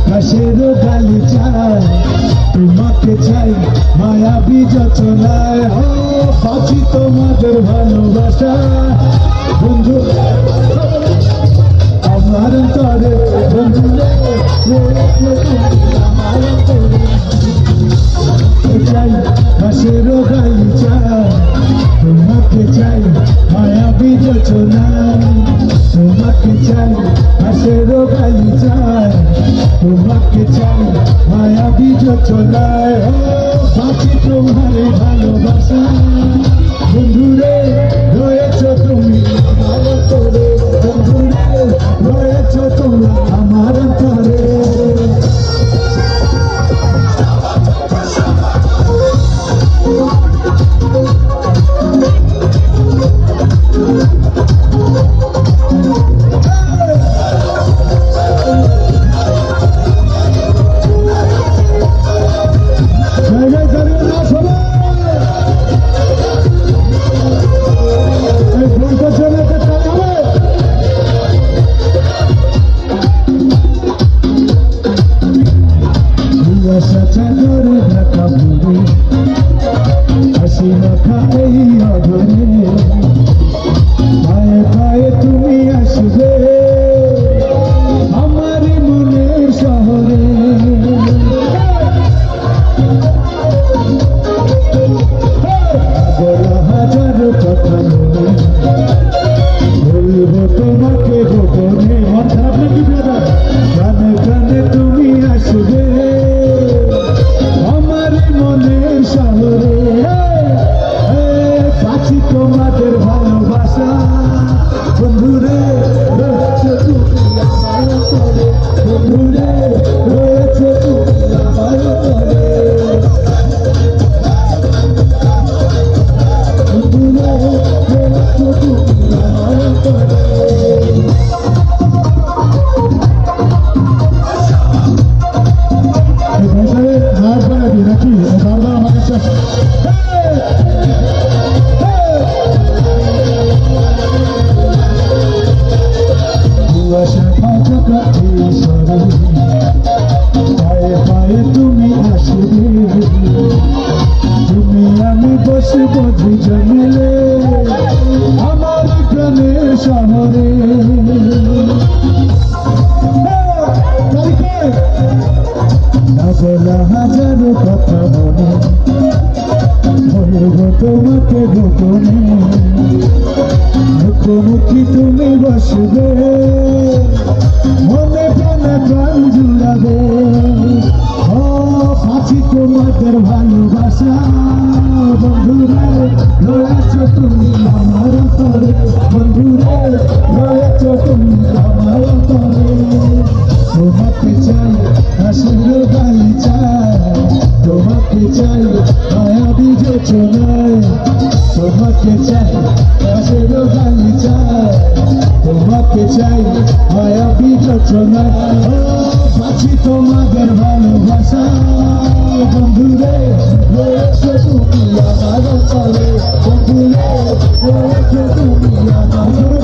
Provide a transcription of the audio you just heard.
ঘাসের গালিচায় তোমাকে চাই মায়াবী যোচনায়। ও পাচ্ছি তোমাদের ভালোবাসা বন্ধু আমার অন্তরে, বন্ধু আমার অন্তরে চাই ঘাসের গালিচায় তোমাকে চাই মায়াবী যোচনায়। তোমাকে চাই ঘাসের গালিচায় তোমাকে চাই মায়াবী যোচনায়। ও পাচ্ছি তোমার ভালোবাসা বন্ধুরে রয়েছ তুমি আমার অন্তরে, বন্ধুরে রয়েছ তোমরা আমার অন্তরে। চাদরে ঢাকা বুড়ি হাসি মাখা এই অধরে পায়ে পায়ে তুমি আসবে আমার মনের শহরে। বলা হাজার কথা মনে বলবো তোমাকে গোপনে, গানে গানে তুমি আসবে আমার মনের শহরে। পাচ্ছি তোমাদের ভালোবাসা বন্ধুরে রয়েছ তুমি আমার অন্তরে, বন্ধুরে রয়েছ তুমি আমার অন্তরে, বন্ধুরে রয়েছ তুমি আমার অন্তরে। নাকি বারবার আমার কাছে পায়ে পায়ে তুমি আসবে তুমি আমি বসব দুজনে আমার প্রাণের শহরে। বলা হাজার কথা মনে বলবো তোমাকে গোপনে, মুখোমুখি তুমি বসবে মনে প্রাণে প্রাণ জুড়াবে। ও পাচ্ছি তোমাদের ভালোবাসা বন্ধুরে রয়েছ তুমি আমার অন্তরে, বন্ধুরে রয়েছ তুমি আমার অন্তরে। তোমাকে চাই ঘাসের গালিচায় তোমাকে চাই মায়াবী যোচনায়। তোমাকে চাই ঘাসের গালিচায় তোমাকে চাই মায়াবী যোচনায়। ও পাচ্ছি তোমাদের ভালোবাসা বন্ধুরে রয়েছ তুমি আমার অন্তরে, বন্ধুরে রয়েছ তুমি আমার